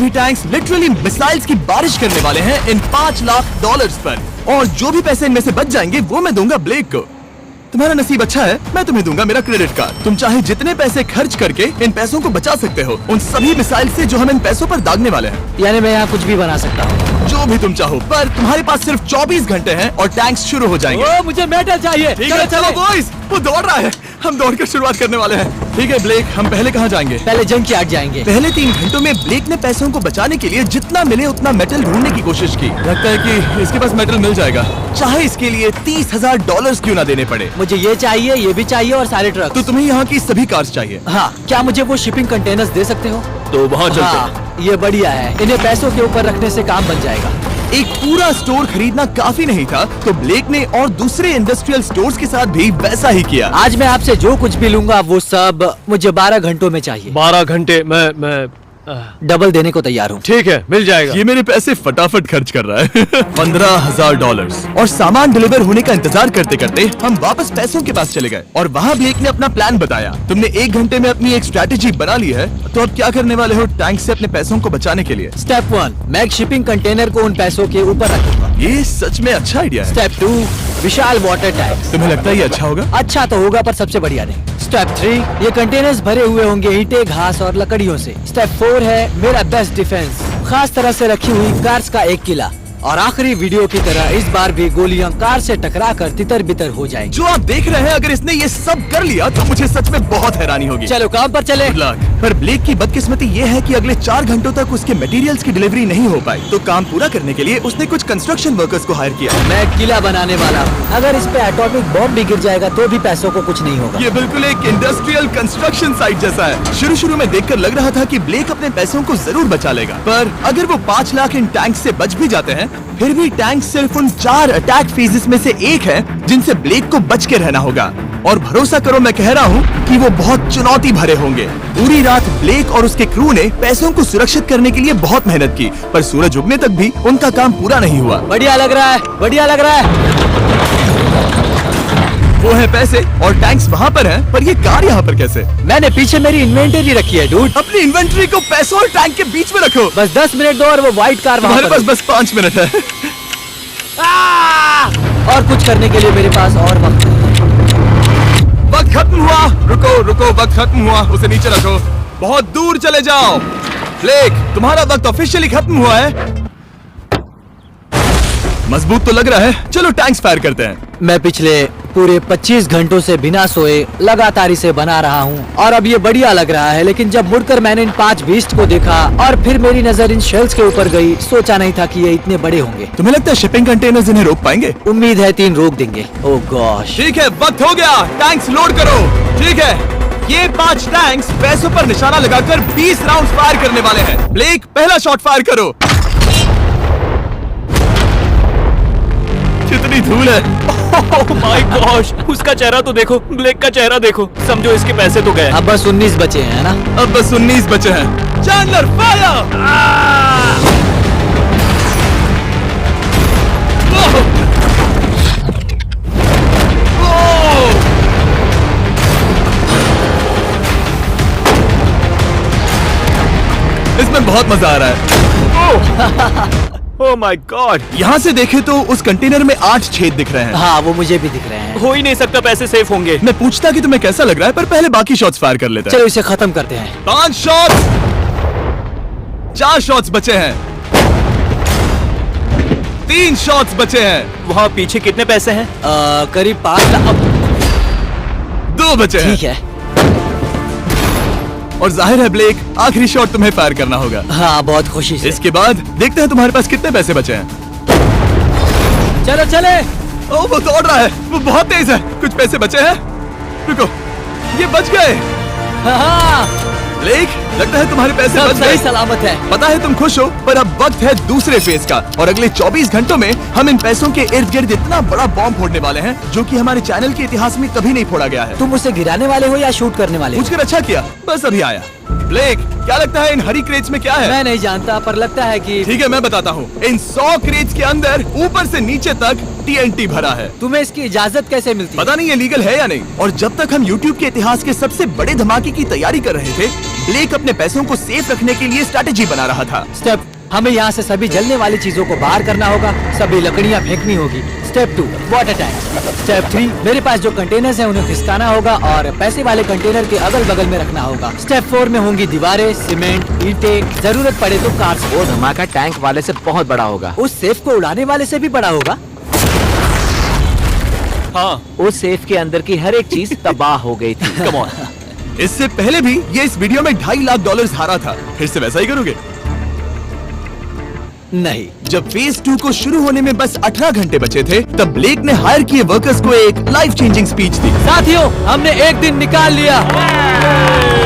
सभी tanks literally missiles की बारिश करने वाले हैं इन $5 लाख पर। और जो भी पैसे इनमें से बच जाएंगे वो मैं दूंगा ब्लेक को। तुम्हारा नसीब अच्छा है, मैं तुम्हें दूंगा मेरा क्रेडिट कार्ड। तुम चाहे जितने पैसे खर्च करके इन पैसों को बचा सकते हो, उन सभी मिसाइल से जो हम इन पैसों पर दागने वाले हैं। यानी मैं यहाँ कुछ भी बना सकता हूँ? जो भी तुम चाहो, पर तुम्हारे पास सिर्फ 24 घंटे हैं और टैंक्स शुरू हो जाएंगे। मुझे मेटल चाहिए। चलो बॉयज, वो दौड़ रहा है, हम दौड़कर शुरुआत करने वाले हैं। ठीक है ब्लेक, हम पहले कहाँ जाएंगे? पहले जंक यार्ड जाएंगे। पहले 3 घंटों में ब्लेक ने पैसों को बचाने के लिए जितना मिले उतना मेटल ढूंढने की कोशिश की। लगता है कि इसके पास मेटल मिल जाएगा, चाहे इसके लिए $30,000 क्यों ना देने पड़े। मुझे ये चाहिए, ये भी चाहिए और सारे ट्रक। तो तुम्हें यहाँ की सभी कार्स चाहिए? हाँ। क्या मुझे वो शिपिंग कंटेनर्स दे सकते हो? तो वहाँ चलते हैं। हाँ, ये बढ़िया है, इन्हें पैसों के ऊपर रखने से काम बन जाएगा। एक पूरा स्टोर खरीदना काफी नहीं था, तो ब्लेक ने और दूसरे इंडस्ट्रियल स्टोर्स के साथ भी वैसा ही किया। आज मैं आपसे जो कुछ भी लूंगा वो सब मुझे 12 घंटों में चाहिए। 12 घंटे? मैं डबल देने को तैयार हूँ। ठीक है, मिल जाएगा। ये मेरे पैसे फटाफट खर्च कर रहा है। $15,000। और सामान डिलीवर होने का इंतजार करते करते हम वापस पैसों के पास चले गए और वहाँ ब्लेक ने अपना प्लान बताया। तुमने 1 घंटे में अपनी एक स्ट्रैटेजी बना ली है, तो अब क्या करने वाले हो टैंक से अपने पैसों को बचाने के लिए? स्टेप 1, मैं एक शिपिंग कंटेनर को उन पैसों के ऊपर रखूंगा। ये सच में अच्छा आइडिया है। स्टेप 2, विशाल वाटर टैंक। तुम्हें लगता है ये अच्छा होगा? अच्छा तो होगा, पर सबसे बढ़िया नहीं। स्टेप 3, ये कंटेनर्स भरे हुए होंगे ईंटें, घास और लकड़ियों से। स्टेप 4 है मेरा बेस्ट डिफेंस, खास तरह से रखी हुई कार्स का एक किला। और आखिरी वीडियो की तरह इस बार भी गोलियां कार से टकराकर तितर बितर हो जाएंगी। जो आप देख रहे हैं, अगर इसने ये सब कर लिया तो मुझे सच में बहुत हैरानी होगी। चलो काम पर चले। पर ब्लेक की बदकिस्मती ये है कि अगले 4 घंटों तक उसके मटेरियल्स की डिलीवरी नहीं हो पाई, तो काम पूरा करने के लिए उसने कुछ कंस्ट्रक्शन वर्कर्स को हायर किया। मैं किला बनाने वाला हूँ, अगर इस पे एटॉमिक बॉम्ब भी गिर जाएगा तो भी पैसों को कुछ नहीं होगा। ये बिल्कुल एक इंडस्ट्रियल कंस्ट्रक्शन साइट जैसा है। शुरू में देखकर लग रहा था कि ब्लेक अपने पैसों को जरूर बचा लेगा, पर अगर वो 5 लाख इन टैंक से बच भी जाते हैं, फिर भी टैंक सिर्फ उन 4 अटैक फेजेस में से एक है जिनसे ब्लेक को बच के रहना होगा। और भरोसा करो, मैं कह रहा हूँ कि वो बहुत चुनौती भरे होंगे। पूरी रात ब्लेक और उसके क्रू ने पैसों को सुरक्षित करने के लिए बहुत मेहनत की, पर सूरज उगने तक भी उनका काम पूरा नहीं हुआ। बढ़िया लग रहा है, बढ़िया लग रहा है। वो है पैसे और टैंक्स वहाँ पर हैं, पर ये कार यहाँ पर कैसे? मैंने पीछे मेरी इन्वेंटरी रखी है डूड। अपनी इन्वेंटरी को पैसों और टैंक के बीच में रखो। बस 10 मिनट दो और वो व्हाइट कार वहाँ तुम्हारे पर पास बस 5 मिनट है। और कुछ करने के लिए मेरे पास और वक्त नहीं है। वक्त खत्म हुआ। रुको, वक्त खत्म हुआ, उसे नीचे रखो। बहुत दूर चले जाओ। ब्लेक, तुम्हारा वक्त ऑफिशियली खत्म हुआ है। मजबूत तो लग रहा है, चलो टैंक्स फायर करते हैं। मैं पिछले पूरे 25 घंटों से बिना सोए लगातार इसे बना रहा हूँ और अब ये बढ़िया लग रहा है, लेकिन जब मुड़कर मैंने इन 5 बीस्ट को देखा और फिर मेरी नजर इन शेल्स के ऊपर गई, सोचा नहीं था कि ये इतने बड़े होंगे। तुम्हें लगता है शिपिंग कंटेनर्स इन्हें रोक पाएंगे? उम्मीद है 3 रोक देंगे। ओह गॉश। ठीक है, वक्त हो गया, टैंक्स लोड करो। ठीक है, ये 5 टैंक्स पैसों पर निशाना लगाकर 20 राउंड फायर करने वाले हैं। ब्लेक, पहला शॉट फायर करो। कितनी धूल है। ओह माय गॉश, उसका चेहरा तो देखो, ब्लेक का चेहरा देखो। समझो इसके पैसे तो गए। अब बस 19 बचे हैं ना? अब बस 19 बचे हैं। Chandler fire. इसमें बहुत मजा आ रहा है। ओह माय गॉड। यहाँ से देखे तो उस कंटेनर में 8 छेद दिख रहे हैं। हाँ, वो मुझे भी दिख रहे हैं। हो ही नहीं सकता, पैसे सेफ होंगे। मैं पूछता कि तुम्हें कैसा लग रहा है, पर पहले बाकी शॉट्स फायर कर लेते हैं। चलो इसे खत्म करते हैं। 5 शॉट्स, 4 शॉट्स बचे हैं, 3 शॉट्स बचे हैं। वहाँ पीछे कितने पैसे हैं? करीब 5 लाख। 2 बचे हैं। ठीक है। और जाहिर है ब्लेक, आखिरी शॉट तुम्हें फायर करना होगा। हाँ, बहुत खुशी से। इसके बाद देखते हैं तुम्हारे पास कितने पैसे बचे हैं। चलो चले। ओ, वो दौड़ रहा है, वो बहुत तेज है। कुछ पैसे बचे हैं। रुको, ये बच गए। हाँ, ब्लेक, लगता है तुम्हारे पैसे सब बच सही गए। सलामत है। पता है तुम खुश हो, पर अब वक्त है दूसरे फेज का और अगले 24 घंटों में हम इन पैसों के इर्द गिर्द इतना बड़ा बॉम्ब फोड़ने वाले हैं जो कि हमारे चैनल के इतिहास में कभी नहीं फोड़ा गया है। तुम उसे गिराने वाले हो या शूट करने वाले हो? पूछकर अच्छा किया, बस अभी आया। ब्लेक, क्या लगता है इन हरी क्रेट्स में क्या है? मैं नहीं जानता, पर लगता है कि ठीक है, मैं बताता हूँ। इन 100 क्रेट्स के अंदर ऊपर से नीचे तक TNT भरा है। तुम्हें इसकी इजाजत कैसे मिलती है? पता नहीं ये लीगल है या नहीं। और जब तक हम YouTube के इतिहास के सबसे बड़े धमाके की तैयारी कर रहे थे, ब्लेक अपने पैसों को सेफ रखने के लिए स्ट्रैटेजी बना रहा था। स्टेप, हमें यहाँ से सभी जलने वाली चीजों को बाहर करना होगा, सभी लकड़ियाँ फेंकनी होगी। Step 2, water tank. स्टेप 3, मेरे पास जो कंटेनर्स हैं उन्हें खिसकाना होगा और पैसे वाले कंटेनर के अगल बगल में रखना होगा। स्टेप 4 में होंगी दीवारें, सीमेंट, ईंटें, जरूरत पड़े तो कार्स। वो धमाका टैंक वाले से बहुत बड़ा होगा। उस सेफ को उड़ाने वाले से भी बड़ा होगा। हाँ, उस सेफ के अंदर की हर एक चीज तबाह हो गई थी। Come on. इससे पहले भी ये इस वीडियो में $2.5 लाख हारा था। फिर से वैसा ही करोगे? नहीं, जब फेज 2 को शुरू होने में बस 18 घंटे बचे थे, तब ब्लेक ने हायर किए वर्कर्स को एक लाइफ चेंजिंग स्पीच दी। साथियों, हमने एक दिन निकाल लिया।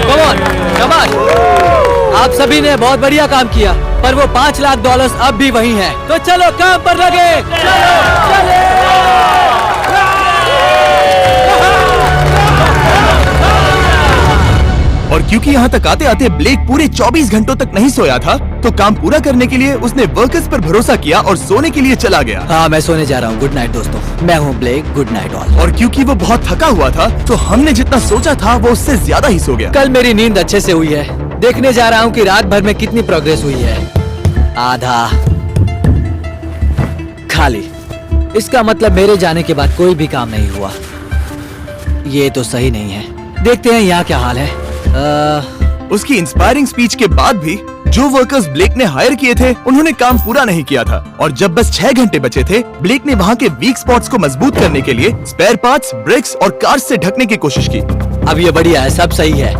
Come on, शाबाश। आप सभी ने बहुत बढ़िया काम किया, पर वो $5 लाख अब भी वही है। तो चलो काम पर लगे। चलो, और क्योंकि यहाँ तक आते आते ब्लेक पूरे 24 घंटों तक नहीं सोया था, तो काम पूरा करने के लिए उसने वर्कर्स पर भरोसा किया और सोने के लिए चला गया। हाँ, मैं सोने जा रहा हूँ। गुड नाइट दोस्तों, मैं हूँ ब्लेक। Good night all. और क्योंकि वो बहुत थका हुआ था, तो हमने जितना सोचा था वो उससे ज्यादा ही सो गया। कल मेरी नींद अच्छे से हुई है। देखने जा रहा हूँ कि रात भर में कितनी प्रोग्रेस हुई है। आधा, खाली। इसका मतलब मेरे जाने के बाद कोई भी काम नहीं हुआ। ये तो सही नहीं है। देखते हैं यहाँ क्या हाल है। उसकी इंस्पायरिंग स्पीच के बाद भी जो वर्कर्स ब्लेक ने हायर किए थे, उन्होंने काम पूरा नहीं किया था। और जब बस 6 घंटे बचे थे, ब्लेक ने वहाँ के वीक स्पॉट्स को मजबूत करने के लिए स्पेयर पार्ट्स, ब्रिक्स और कार्स से ढकने की कोशिश की। अब ये बढ़िया है, सब सही है।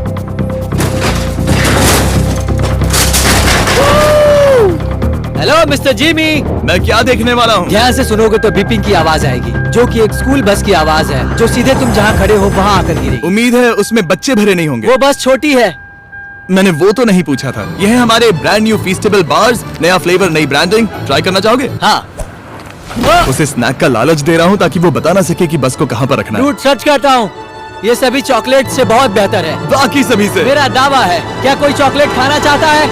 Hello mister Jimmy. मैं क्या देखने वाला हूँ? ध्यान से सुनोगे तो बीपिंग की आवाज आएगी, जो कि एक स्कूल बस की आवाज है, जो सीधे तुम जहाँ खड़े हो वहाँ आकर गिरी। उम्मीद है उसमें बच्चे भरे नहीं होंगे। वो बस छोटी है। मैंने वो तो नहीं पूछा था। यह है हमारे ब्रांड न्यू फीस्टेबल बार्स। नया फ्लेवर, नई ब्रांडिंग। ट्राई करना चाहोगे? हाँ। उसे स्नैक का लालच दे रहा हूँ ताकि वो बता ना सके कि बस को कहाँ पर रखना है। झूठ सच कहता हूँ, ये सभी चॉकलेट से बहुत बेहतर है। बाकी सभी से। मेरा दावा है। क्या कोई चॉकलेट खाना चाहता है?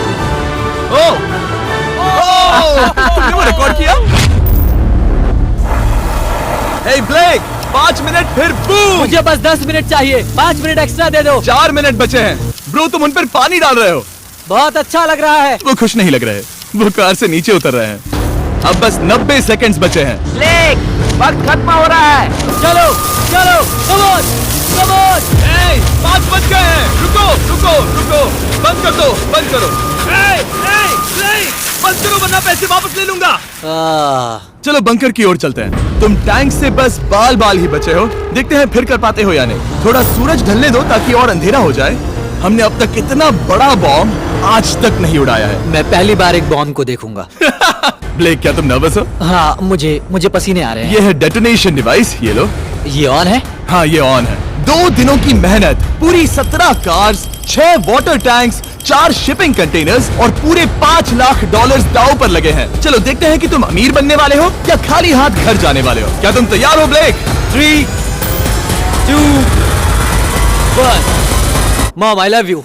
तुमने वो रिकॉर्ड किया? Hey ब्लेक, 5 मिनट फिर बूम। मुझे बस 10 मिनट चाहिए। 5 मिनट एक्स्ट्रा दे दो। 4 मिनट बचे हैं। ब्रो, तुम उन पर पानी डाल रहे हो। बहुत अच्छा लग रहा है। वो खुश नहीं लग रहे। वो कार से नीचे उतर रहे हैं। अब बस 90 सेकंड्स बचे हैं। ब्लेक, वक्त खत्म हो रहा है। चलो चलो, come on, come on। 5 बज गए हैं। रुको रुको रुको, बंद कर दो, बंद करो। बंद करो वरना पैसे वापस ले लूंगा। चलो बंकर की ओर चलते हैं। तुम टैंक से बस बाल बाल ही बचे हो। देखते हैं फिर कर पाते हो या नहीं। थोड़ा सूरज ढलने दो ताकि और अंधेरा हो जाए। हमने अब तक इतना बड़ा बॉम्ब आज तक नहीं उड़ाया है। मैं पहली बार एक बॉम्ब को देखूंगा। ब्लेक, क्या तुम नर्वस हो? हाँ, मुझे पसीने आ रहे हैं। ये है डेटोनेशन डिवाइस, ये लो। ये ऑन है? हाँ, ये ऑन है। 2 दिनों की मेहनत, पूरी 17 cars, 6 water tanks, 4 shipping containers और पूरे $5 लाख दांव पर लगे हैं। चलो देखते हैं कि तुम अमीर बनने वाले हो या खाली हाथ घर जाने वाले हो। क्या तुम तैयार हो Blake? 3, 2, 1। Mom, I love you.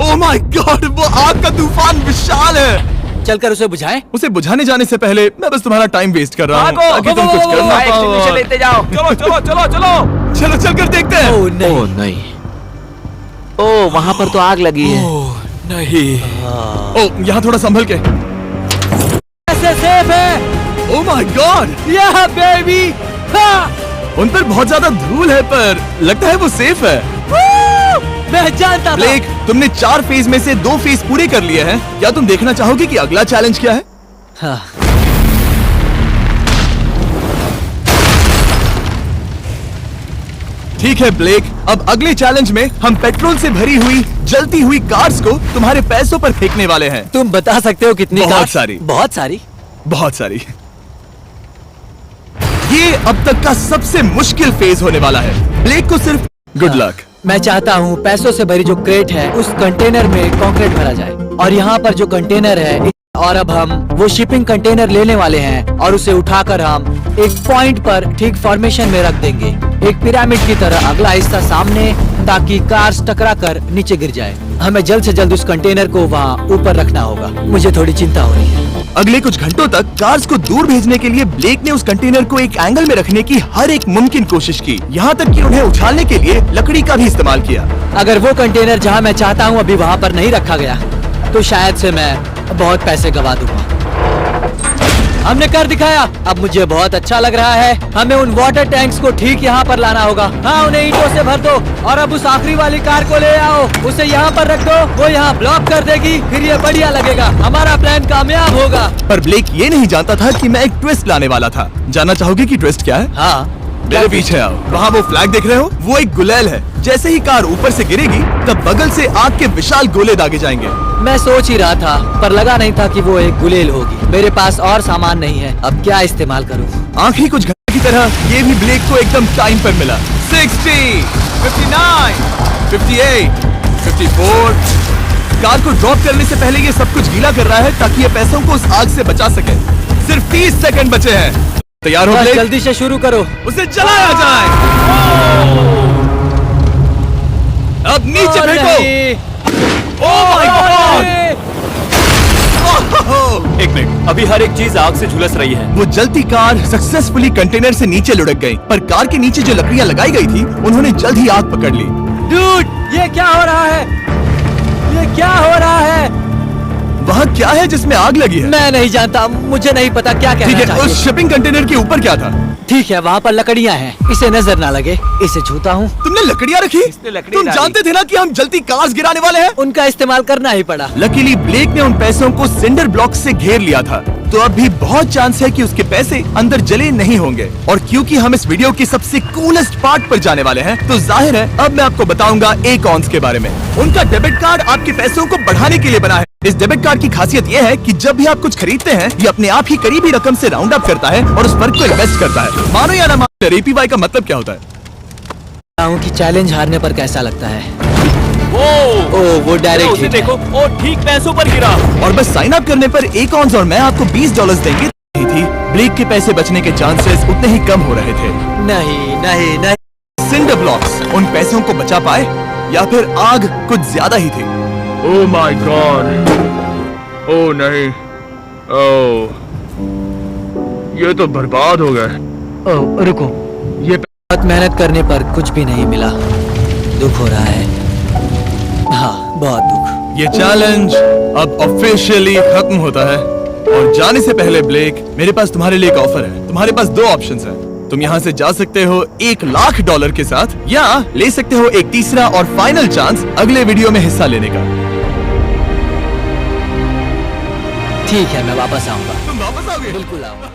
Oh my God, वो आग का तूफान विशाल है। चलकर उसे बुझाएं? उसे बुझाने जाने से पहले मैं बस तुम्हारा टाइम वेस्ट कर रहा हूँ ताकि तुम कुछ कर ना पाओ। एक्सटिंग्विशर लेते जाओ। चलो चलो चलो चलो। चलो चलकर देखते हैं। ओह नहीं। ओह नहीं, ओह वहाँ पर तो आग लगी है। नहीं। ओह, यहाँ थोड़ा संभल के। ऐसे सेफ है। ओह माय गॉड, या बेबी। उन पर बहुत ज्यादा धूल है, पर लगता है वो सेफ है। मैं जानता था। ब्लेक, तुमने 4 फेज में से 2 फेज पूरे कर लिए हैं। क्या तुम देखना चाहोगे कि अगला चैलेंज क्या है? हाँ। ठीक है ब्लेक, अब अगले चैलेंज में हम पेट्रोल से भरी हुई जलती हुई कार्स को तुम्हारे पैसों पर फेंकने वाले हैं। तुम बता सकते हो कितनी बहुत कार? सारी। बहुत सारी। बहुत सारी। ये अब तक का सबसे मुश्किल फेज होने वाला है। ब्लेक को सिर्फ गुड लक। मैं चाहता हूँ पैसों से भरी जो क्रेट है उस कंटेनर में कंक्रीट भरा जाए। और यहाँ पर जो कंटेनर है, और अब हम वो शिपिंग कंटेनर लेने वाले हैं और उसे उठाकर हम एक पॉइंट पर ठीक फॉर्मेशन में रख देंगे, एक पिरामिड की तरह, अगला हिस्सा सामने, ताकि कार्स टकरा कर नीचे गिर जाए। हमें जल्द से जल्द उस कंटेनर को वहाँ ऊपर रखना होगा। मुझे थोड़ी चिंता हो रही है। अगले कुछ घंटों तक कार्स को दूर भेजने के लिए ब्लेक ने उस कंटेनर को एक एंगल में रखने की हर एक मुमकिन कोशिश की, यहाँ तक कि उन्हें उछालने के लिए लकड़ी का भी इस्तेमाल किया। अगर वो कंटेनर जहाँ मैं चाहता हूँ अभी वहाँ पर नहीं रखा गया तो शायद से मैं बहुत पैसे गवा दूंगा। हमने कर दिखाया, अब मुझे बहुत अच्छा लग रहा है। हमें उन वाटर टैंक्स को ठीक यहाँ पर लाना होगा। हाँ, उन्हें ईंटों से भर दो और अब उस आखिरी वाली कार को ले आओ, उसे यहाँ पर रख दो, वो यहाँ ब्लॉक कर देगी, फिर ये बढ़िया लगेगा, हमारा प्लान कामयाब होगा। पर ब्लेक ये नहीं जानता था कि मैं एक ट्विस्ट लाने वाला था। जानना चाहोगे कि ट्विस्ट क्या है? हाँ, मेरे पीछे आओ। वहाँ वो फ्लैग देख रहे हो, वो एक गुलेल है। जैसे ही कार ऊपर से गिरेगी तब बगल से आग के विशाल गोले दागे जाएंगे। मैं सोच ही रहा था, पर लगा नहीं था कि वो एक गुलेल होगी। मेरे पास और सामान नहीं है, अब क्या इस्तेमाल करूँ? आखिरी कुछ घंटे की तरह ये भी ब्लेक को एकदम टाइम पर मिला। 60, 59, 58, 54। कार को ड्रॉप करने से पहले ये सब कुछ गीला कर रहा है ताकि ये पैसों को उस आग से बचा सके। सिर्फ 30 सेकंड बचे हैं। तैयार हो बस ब्लेक? जल्दी से शुरू करो। उसे जलाया जाए। अब नीचे ओ फेंको। नहीं। ओह माय गॉड! एक मिनट, अभी हर एक चीज आग से झुलस रही है। वो जलती कार सक्सेसफुली कंटेनर से नीचे लुढ़क गई, पर कार के नीचे जो लकड़ियां लगाई गई थी उन्होंने जल्द ही आग पकड़ ली। डूड, ये क्या हो रहा है? ये क्या हो रहा है? वहाँ क्या है जिसमें आग लगी है? मैं नहीं जानता, मुझे नहीं पता क्या ठीक कहना है, चाहिए। उस शिपिंग कंटेनर के ऊपर क्या था? ठीक है, वहाँ पर लकड़ियाँ हैं, इसे नजर ना लगे, इसे छूता हूँ। तुमने लकड़ियाँ रखी? लकड़ी तुम डाली। जानते थे ना कि हम जलती कार्स गिराने वाले हैं? उनका इस्तेमाल करना ही पड़ा। लकीली ब्लेक ने उन पैसों को सिंडर ब्लॉक से घेर लिया था, तो अब भी बहुत चांस है कि उसके पैसे अंदर जले नहीं होंगे। और क्योंकि हम इस वीडियो की सबसे कूलेस्ट पार्ट पर जाने वाले हैं, तो जाहिर है अब मैं आपको बताऊंगा एकॉन्स के बारे में। उनका डेबिट कार्ड आपके पैसों को बढ़ाने के लिए बना है। इस डेबिट कार्ड की खासियत यह है कि जब भी आप कुछ खरीदते हैं, ये अपने आप ही करीबी रकम से राउंड अप करता है और उस फर्क को इन्वेस्ट करता है। मानो या ना मानो, APY का मतलब क्या होता है? कि चैलेंज हारने पर कैसा लगता है। वो डायरेक्ट उसे देखो, ओ ठीक पैसों पर गिरा। और बस साइन अप करने पर एकॉन्स और मैं आपको $20 देंगे। नहीं थी, ब्लेक के पैसे बचने के चांसेस उतने ही कम हो रहे थे। नहीं नहीं नहीं। सिंडर ब्लॉक्स उन पैसों को बचा पाए या फिर आग कुछ ज्यादा ही थी? ओह माय गॉड! ओह नहीं! ओह, ये तो बर्बाद हो गए। ओह रुको, ये बहुत मेहनत करने पर कुछ भी नहीं मिला। दुख हो रहा है। हाँ, बहुत दुख। ये चैलेंज अब ऑफिशियली खत्म होता है। और जाने से पहले ब्लेक, मेरे पास तुम्हारे लिए एक ऑफर है। तुम्हारे पास दो ऑप्शंस हैं। तुम यहाँ से जा सकते हो $1,00,000 के साथ, या ले सकते हो एक तीसरा और फाइनल चांस अगले वीडियो में हिस्सा लेने का। ठीक है, मैं वापस आऊंगा। तुम वापस आओगे? बिल्कुल आऊंगा।